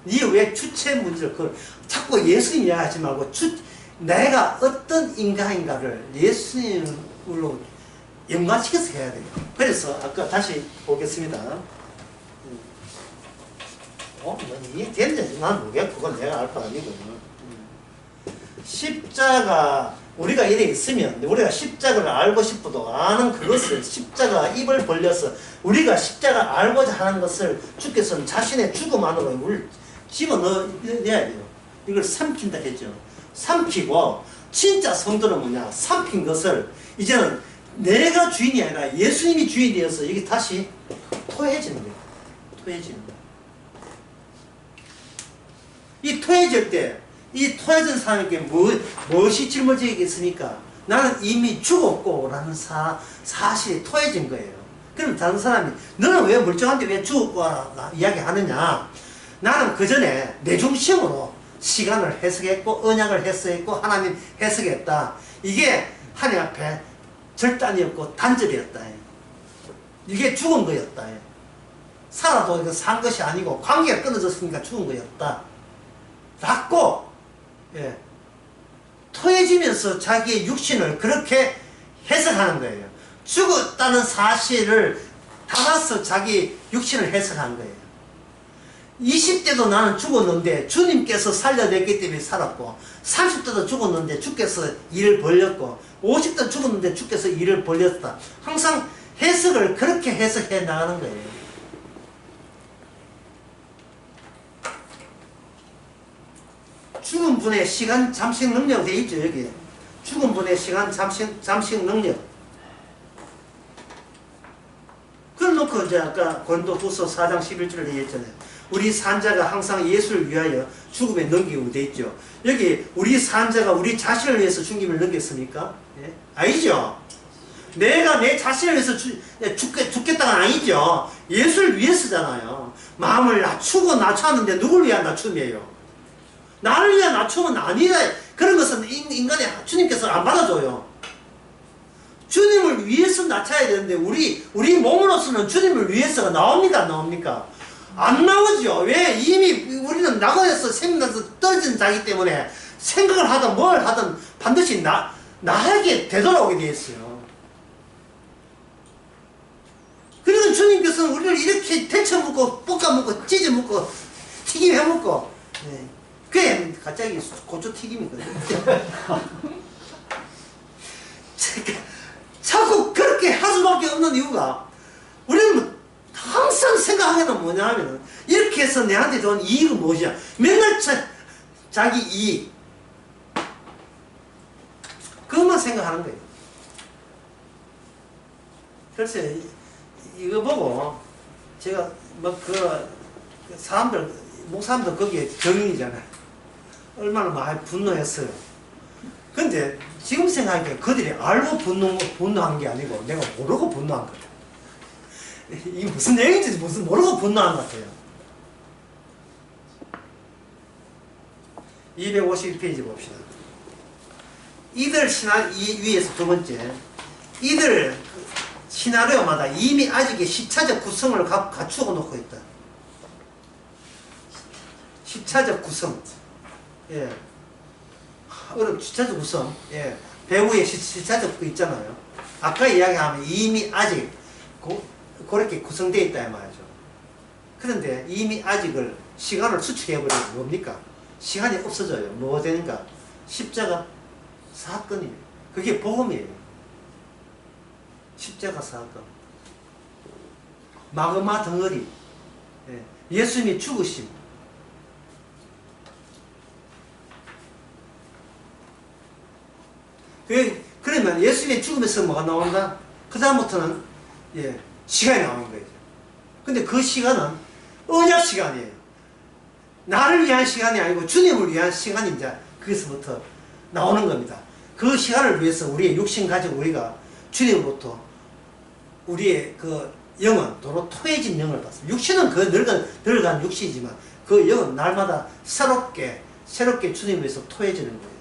니 왜 주체 문제를 자꾸 예수님 이야기하지 말고 내가 어떤 인간인가를 예수님으로 연관시켜서 해야 돼요. 그래서 아까 다시 보겠습니다. 이게 되는지 난 모르겠고 그건 내가 알 거 아니고. 십자가 우리가 이래 있으면 우리가 십자가를 알고 싶어도 아는 그것을 십자가 입을 벌려서 우리가 십자가를 알고자 하는 것을 주께서는 자신의 죽음 안으로 우리를 집어넣어야 돼요. 이걸 삼킨다 했죠. 삼키고 진짜 성도는 뭐냐? 삼킨 것을 이제는 내가 주인이 아니라 예수님이 주인이 되어서 이게 다시 토해지는 거예요. 토해지는 거예요. 이 토해질 때 이 토해진 사람에게 무엇이 짊어지겠습니까? 나는 이미 죽었고 라는 사실이 토해진 거예요. 그럼 다른 사람이 너는 왜 멀쩡한데 왜 죽었고 이야기하느냐? 나는 그 전에 내 중심으로 시간을 해석했고 언약을 해석했고 하나님 해석했다. 이게 하나님 앞에 절단이었고 단절이었다. 이게 죽은 거였다. 살아도 산 것이 아니고 관계가 끊어졌으니까 죽은 거였다. 라고 토해지면서 자기의 육신을 그렇게 해석하는 거예요. 죽었다는 사실을 담아서 자기 육신을 해석한 거예요. 20대도 나는 죽었는데 주님께서 살려냈기 때문에 살았고, 30대도 죽었는데 주께서 일을 벌렸고, 50대도 죽었는데 주께서 일을 벌렸다. 항상 해석을 그렇게 해석해 나가는 거예요. 죽은 분의 시간 잠식 능력 되어 있죠, 여기. 죽은 분의 시간 잠식 능력. 그걸 놓고 이제 아까 고린도후서 4장 11절에 얘기했잖아요. 우리 산자가 항상 예수를 위하여 죽음에 넘기고 돼 있죠. 여기 우리 산자가 우리 자신을 위해서 죽임을 넘겼습니까? 예? 아니죠. 내가 내 자신을 위해서 죽겠다가 아니죠. 예수를 위해서잖아요. 마음을 낮추었는데 누굴 위한 낮춤이에요? 나를 위한 낮춤은 아니라. 그런 것은 인간이 주님께서 안 받아줘요. 주님을 위해서 낮춰야 되는데 우리 몸으로서는 주님을 위해서가 나옵니까? 안 나옵니까? 안 나오죠. 왜? 이미 우리는 낙원에서 생명에서 떨어진 자기 때문에 생각을 하든 뭘 하든 반드시 나에게 되돌아오게 되어 있어요. 그러니까 주님께서는 우리를 이렇게 데쳐 먹고 볶아 먹고 찢어 먹고 튀김해 먹고, 그게 갑자기 고추 튀김이거든요. 자꾸 그렇게 할 수밖에 없는 이유가, 우리는 항상 생각하는 뭐냐 하면, 이렇게 해서 내한테 좋은 이익은 무엇이야? 맨날 자기 이익, 그것만 생각하는 거예요. 그래서 이거 보고 제가 사람들, 목사람들 거기에 정인이잖아요. 얼마나 많이 분노했어요. 근데 지금 생각하니까 그들이 알고 분노한 게 아니고 내가 모르고 분노한 거예요. 이게 무슨 내용인지 모르고 분노한 것 같아요. 251페이지 봅시다. 이들 위에서 두 번째, 이들 시나리오마다 이미 아직의 시차적 구성을 갖추고 놓고 있다. 시차적 구성. 시차적 구성. 배우의 시차적 그 있잖아요. 아까 이야기하면 이미 아직 그렇게 구성되어 있다 이 말이죠. 그런데 이미 아직을 시간을 수축해버리면 뭡니까? 시간이 없어져요. 뭐가 되는가? 십자가 사건이에요. 그게 복음이에요. 십자가 사건. 마그마 덩어리. 예수님이 죽으심. 그러면 예수님의 죽음에서 뭐가 나온다? 그 다음부터는 시간이 나오는 거예요. 근데 그 시간은 언약 시간이에요. 나를 위한 시간이 아니고 주님을 위한 시간이 이제 거기서부터 나오는 겁니다. 그 시간을 위해서 우리의 육신 가지고 우리가 주님으로부터 우리의 그 영은 도로 토해진 영을 받습니다. 육신은 그 늙은 육신이지만 그 영은 날마다 새롭게 주님 위해서 토해지는 거예요.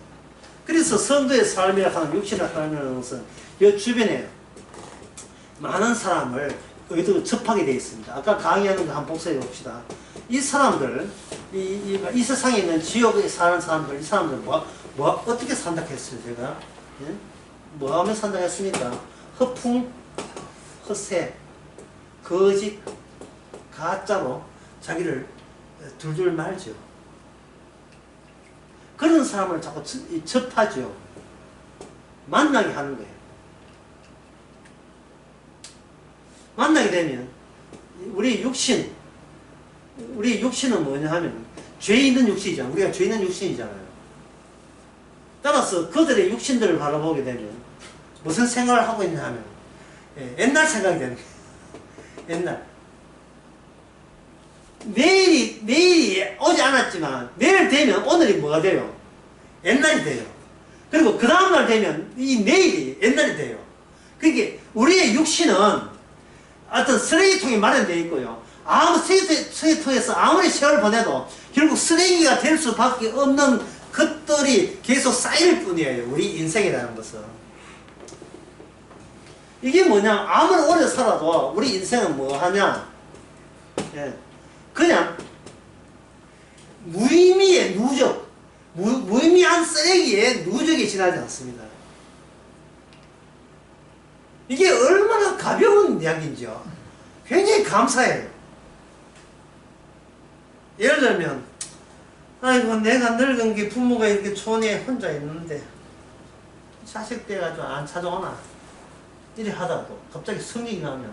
그래서 성도의 삶이라 하는 육신의 삶이라는 것은 이 주변에 많은 사람을 접하게 되어 있습니다. 아까 강의하는 거 한번 복사해 봅시다. 이 사람들, 이 세상에 있는 지옥에 사는 사람들, 이 사람들 어떻게 산다 했어요, 제가? 뭐 하면 산다 했습니까? 허풍, 허세, 거짓, 가짜로 자기를 둘둘 말죠. 그런 사람을 자꾸 접하죠. 만나게 하는 거예요. 만나게 되면 우리 육신은 뭐냐 하면 죄 있는 육신이잖아요. 우리가 죄 있는 육신이잖아요. 따라서 그들의 육신들을 바라보게 되면 무슨 생각을 하고 있냐 하면 옛날 생각이 되는 거예요. 옛날. 내일이 오지 않았지만 내일 되면 오늘이 뭐가 돼요? 옛날이 돼요. 그리고 그 다음날 되면 이 내일이 옛날이 돼요. 그러니까 우리의 육신은 어떤 쓰레기통이 마련되어 있고요. 아무 스웨터에서 아무리 세월 보내도 결국 쓰레기가 될 수밖에 없는 것들이 계속 쌓일 뿐이에요. 우리 인생이라는 것은. 이게 뭐냐, 아무리 오래 살아도 우리 인생은 뭐 하냐, 예. 그냥 무의미의 누적, 무의미한 쓰레기에 누적이 지나지 않습니다. 이게 얼마나 가벼운 이야기인지요. 굉장히 감사해요. 예를 들면, 아이고 내가 늙은 게 부모가 이렇게 촌에 혼자 있는데 자식 돼가지고 안 찾아오나 이래 하다도 갑자기 성령이 나면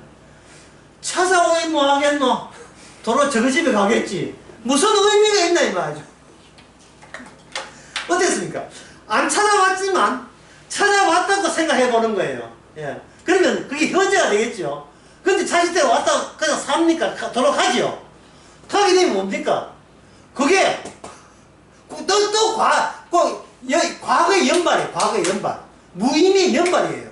찾아오면 뭐 하겠노? 도로 저거 집에 가겠지. 무슨 의미가 있나 이 말이죠. 어땠습니까? 안 찾아왔지만 찾아왔다고 생각해 보는 거예요. 예. 그러면 그게 현재가 되겠죠. 근데 자식 때가 왔다 그냥 삽니까? 돌아가지요. 가게 되면 뭡니까? 그게 또 과거의 연발이에요. 과거의 연발. 무의미의 연발이에요.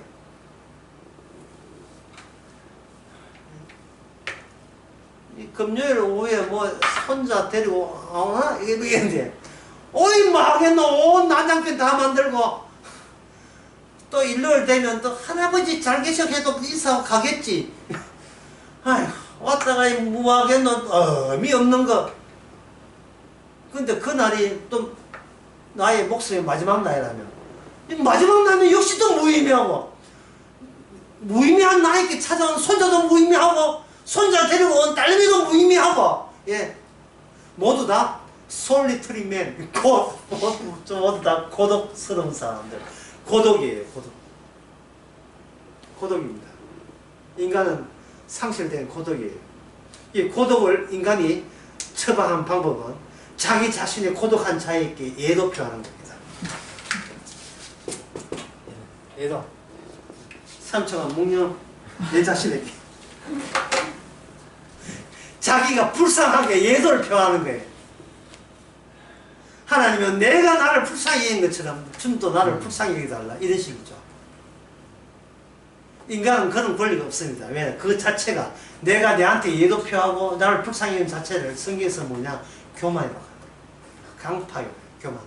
금요일 오후에 뭐 손자 데리고 오나? 이게 어이 뭐 하겠노? 온 난장편 다 만들고 또 일요일 되면 또 할아버지 잘 계셔도 인사하고 가겠지. 아휴 왔다가 뭐 하겠노? 의미 없는 거. 근데 그날이 또 나의 목숨의 마지막 날이라면 마지막 날이면 역시 또 무의미하고 무의미한 나에게 찾아온 손자도 무의미하고 손자 데리고 온 딸내미도 무의미하고 예 모두 다 솔리트리 맨 모두 다 고독스러운 사람들. 고독이에요. 고독입니다. 인간은 상실된 고독이에요. 이 고독을 인간이 처방한 방법은 자기 자신의 고독한 자에게 예도 표하는 겁니다. 예도. 삼촌아 묵념 내 자신에게. 자기가 불쌍하게 예도를 표하는 거예요. 하나님은 내가 나를 불쌍히 여긴 것처럼 춤도 나를 불쌍히 여기달라 이런 식이죠. 인간은 그런 권리가 없습니다. 왜? 그 자체가 내가 내한테 예도 표하고 나를 불쌍히 여긴 자체를 성경에서 뭐냐? 교만이라고 합니다. 강파요. 교만.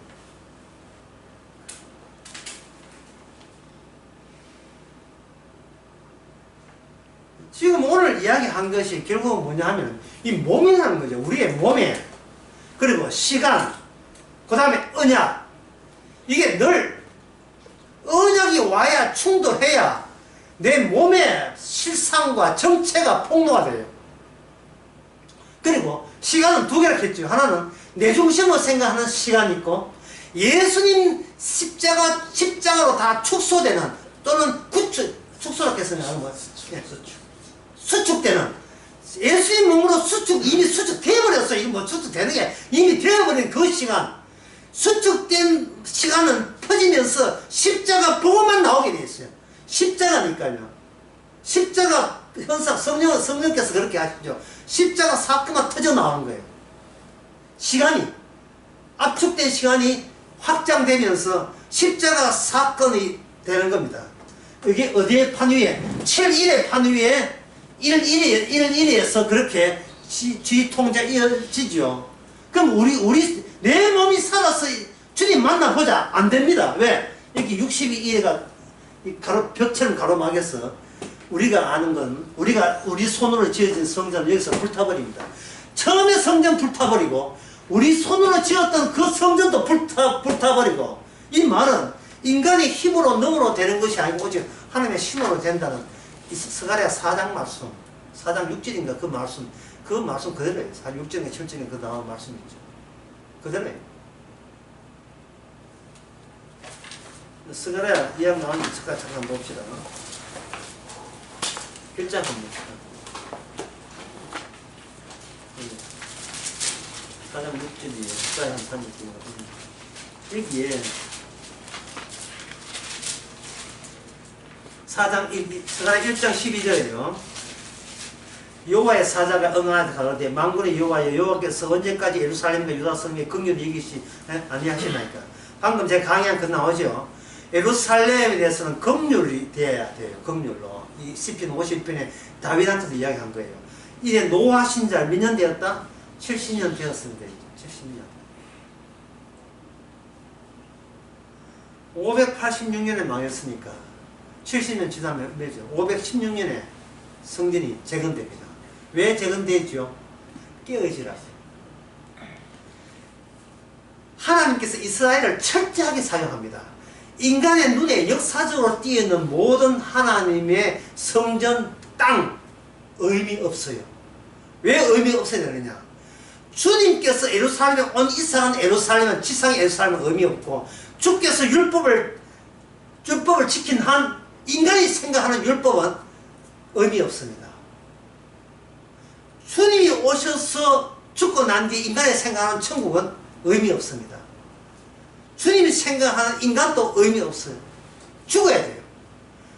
지금 오늘 이야기한 것이 결국은 뭐냐 하면 이 몸이라는 거죠. 우리의 몸에. 그리고 시간. 그 다음에 언약. 이게 늘 언약이 와야 충돌해야 내 몸의 실상과 정체가 폭로가 돼요. 그리고 시간은 두 개를 했죠. 하나는 내 중심으로 생각하는 시간이 있고 예수님 십자가로 다 축소되는 또는 축소라고 해서는 하는 거예요. 수축되는 예수님 몸으로 이미 수축되어버렸어요. 이거 뭐 수축되는 게 이미 되어버린 그 시간. 수축된 시간은 퍼지면서 십자가 보고만 나오게 돼 있어요. 십자가니까요. 십자가 현상 성령께서 그렇게 하시죠. 십자가 사건만 터져 나오는 거예요. 시간이 압축된 시간이 확장되면서 십자가 사건이 되는 겁니다. 이게 어디에 판 위에 7일의 판 위에 1일에서 그렇게 지통자 이어지죠. 그럼 내 몸이 살아서 주님 만나보자. 안 됩니다. 왜? 이렇게 62일가 벽처럼 가로막여서 우리가 아는 건 우리 손으로 지어진 성전을 여기서 불타버립니다. 처음에 성전 불타버리고 우리 손으로 지었던 그 성전도 불타버리고 이 말은 인간의 힘으로 능으로 되는 것이 아니고 오직 하나님의 힘으로 된다는 이 스가랴 4장 말씀 4장 6절인가 그 말씀 그대로예요. 6절인가 7절인가 그 나온 말씀이죠. 그대로예요. 스가랴 이야기 나오는 잠깐 봅시다. 1장 한번 4장 6절이에요. 스가랴 3절이에요. 여기에 4장 1장 12절이에요. 여호와의 사자가 응하여 가로되 만군의 여호와여 여호와께서 언제까지 예루살렘과 유다 성에 긍휼히 여기시 아니하시나이까. 방금 제가 강의한 그 나오죠. 예루살렘에 대해서는 긍휼이 되어야 돼요. 긍휼로. 이 시편 51편에 다윗한테도 이야기한 거예요. 이제 노하신 지 몇 년 되었다? 70년 되었습니다. 70년. 586년에 망했으니까 70년 지나면 몇이죠? 516년에 성전이 재건됩니다. 왜 재건되죠? 깨어지라서. 하나님께서 이스라엘을 철저하게 사용합니다. 인간의 눈에 역사적으로 띄어있는 모든 하나님의 성전, 땅 의미 없어요. 왜 의미 없어야 되느냐? 주님께서 예루살렘에 온 이상한 예루살렘은 지상의 예루살렘은 의미 없고, 주께서 율법을 지킨 한 인간이 생각하는 율법은 의미 없습니다. 주님이 오셔서 죽고 난 뒤에 인간이 생각하는 천국은 의미 없습니다. 주님이 생각하는 인간도 의미 없어요. 죽어야 돼요.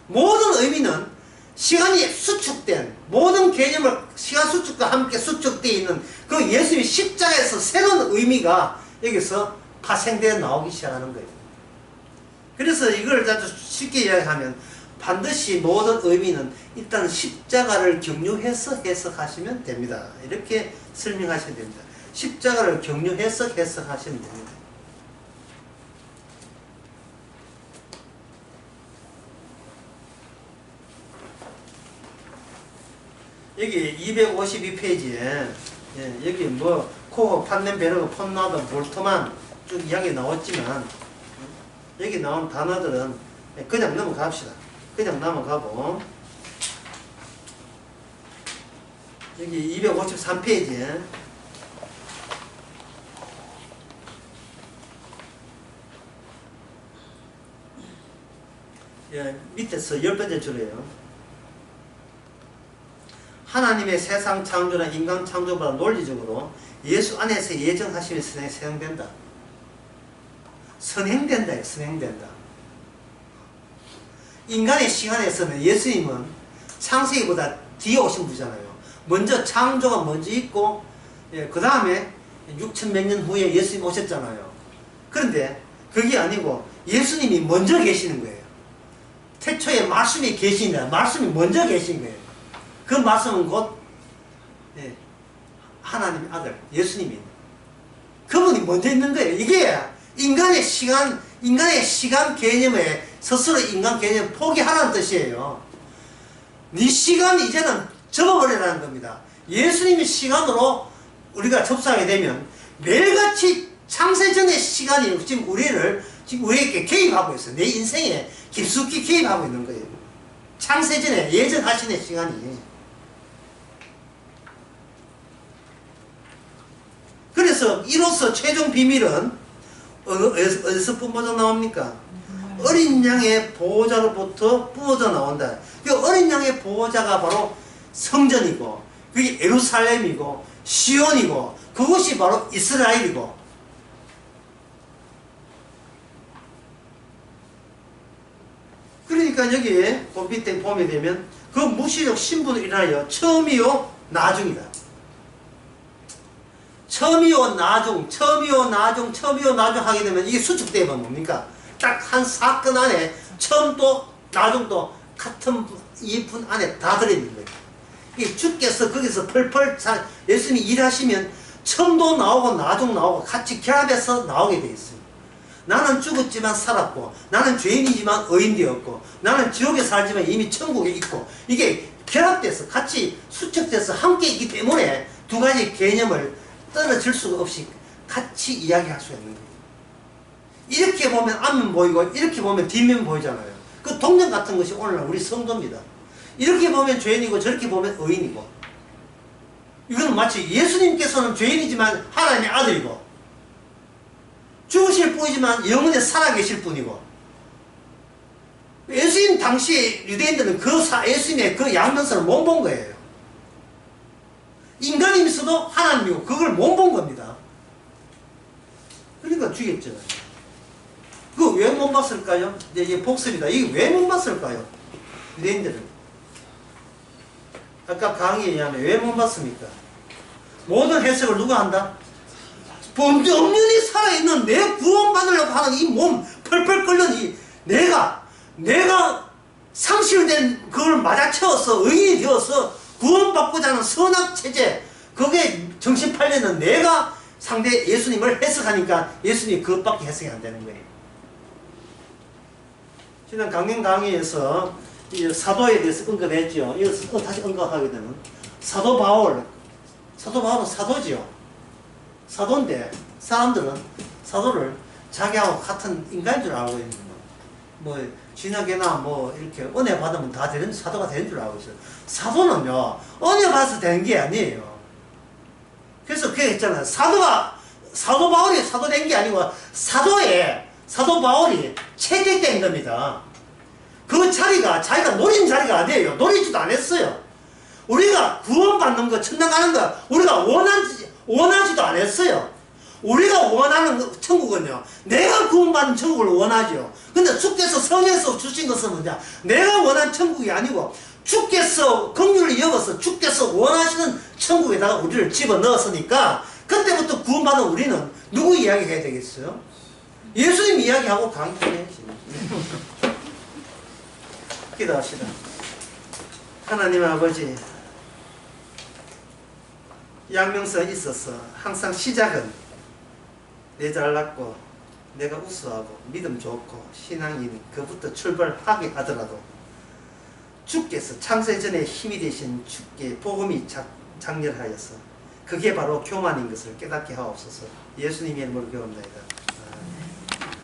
모든 의미는 시간이 수축된, 모든 개념을 시간 수축과 함께 수축되어 있는 그 예수님이 십자가에서 새로운 의미가 여기서 파생되어 나오기 시작하는 거예요. 그래서 이걸 아주 쉽게 이야기하면 반드시 모든 의미는 일단 십자가를 경유해서 해석하시면 됩니다. 이렇게 설명하시면 됩니다. 십자가를 경유해서 해석하시면 됩니다. 여기 252페이지에 여기 뭐 코어, 판넨, 베르그, 폰나드, 볼트만 쭉 이야기 나왔지만 여기 나온 단어들은 그냥 넘어갑시다. 그냥 넘어가고 여기 253페이지에 밑에서 10번째 줄이에요. 하나님의 세상 창조나 인간 창조보다 논리적으로 예수 안에서 예정하심이 선행된다. 선행된다. 선행된다. 인간의 시간에서는 예수님은 창세기보다 뒤에 오신 분이잖아요. 먼저 창조가 먼저 있고 그 다음에 6천 몇 년 후에 예수님 오셨잖아요. 그런데 그게 아니고 예수님이 먼저 계시는 거예요. 태초에 말씀이 계시니까 말씀이 먼저 계신 거예요. 그 말씀은 곧 하나님의 아들 예수님이 그분이 먼저 있는 거예요. 이게 인간의 시간 개념에 스스로 인간 개념을 포기하라는 뜻이에요. 네 시간 이제는 접어버리라는 겁니다. 예수님의 시간으로 우리가 접수하게 되면 매일같이 창세전의 시간이 지금 우리에게 개입하고 있어요. 내 인생에 깊숙이 개입하고 있는 거예요. 창세전에 예정하시는 시간이. 그래서 이로써 최종 비밀은 어디서 뿜어져 나옵니까? 어린 양의 보호자로부터 뿜어져 나온다. 그 어린 양의 보호자가 바로 성전이고 그게 예루살렘이고 시온이고 그것이 바로 이스라엘이고, 그러니까 여기 그 밑에 보게 되면 그 무시적 신분을 인하여 처음이요 나중이다. 처음이요 나중 하게 되면 이게 수축되면 뭡니까? 딱 한 사건 안에 처음도 나중도 같은 2분 안에 다 들어있는 거예요. 이 주께서 거기서 펄펄 예수님이 일하시면 처음도 나오고 나중 나오고 같이 결합해서 나오게 돼 있어요. 나는 죽었지만 살았고, 나는 죄인이지만 의인 되었고, 나는 지옥에 살지만 이미 천국에 있고, 이게 결합돼서 같이 수축돼서 함께 있기 때문에 두 가지 개념을 떨어질 수가 없이 같이 이야기할 수 있는 거예요. 이렇게 보면 앞면 보이고 이렇게 보면 뒷면 보이잖아요. 그 동전 같은 것이 오늘날 우리 성도입니다. 이렇게 보면 죄인이고 저렇게 보면 의인이고, 이건 마치 예수님께서는 죄인이지만 하나님의 아들이고 죽으실 분이지만 영원히 살아계실 분이고, 예수님 당시에 유대인들은 예수님의 그 양면서를 못 본 거예요. 인간이면서도 하나님이고 그걸 못 본 겁니다. 그러니까 죽였죠. 그거 왜 못 봤을까요? 이게 복습이다. 이게 왜 못 봤을까요? 유대인들은. 아까 강의에 의하면 왜 못 봤습니까? 모든 해석을 누가 한다? 엄연히 살아있는 내 구원받으려고 하는 이 몸 펄펄 끓는 이 내가 상실된 그걸 맞아채워서 의인이 되어서 구원받고자 하는 선악체제, 그게 정신 팔리는 내가 상대 예수님을 해석하니까 예수님이 그것밖에 해석이 안 되는 거예요. 지난 강연 강의에서 이 사도에 대해서 언급했죠. 이거 다시 언급하게 되면 사도 바울은 사도지요. 사도인데 사람들은 사도를 자기하고 같은 인간인 줄 알고 있는 거예요. 뭐 진학이나 뭐 이렇게 은혜 받으면 다 되는 사도가 되는 줄 알고 있어요. 사도는요 은혜 받아서 되는 게 아니에요. 그래서 그게 했잖아요. 사도 바울이 사도 된 게 아니고 사도 바울이 채택된 겁니다. 그 자리가 자기가 노린 자리가 아니에요. 노리지도 않았어요. 우리가 구원받는 거, 천당 가는 거 우리가 원하지도 않았어요. 우리가 원하는 천국은요, 내가 구원받는 천국을 원하죠. 근데 주께서 성에서 주신 것은 뭐냐? 내가 원하는 천국이 아니고 주께서 긍휼히 여겨서 주께서 원하시는 천국에다가 우리를 집어넣었으니까 그때부터 구원받은 우리는 누구 이야기해야 되겠어요? 예수님 이야기하고 강조해야지. 기도합시다. 하나님 아버지, 양명서에 있어서 항상 시작은 내 잘났고 내가 우수하고 믿음 좋고 신앙인 그부터 출발하게 하더라도 주께서 창세 전에 힘이 되신 주께 복음이 장렬하여서 그게 바로 교만인 것을 깨닫게 하옵소서. 예수님의 이름으로 기도합니다.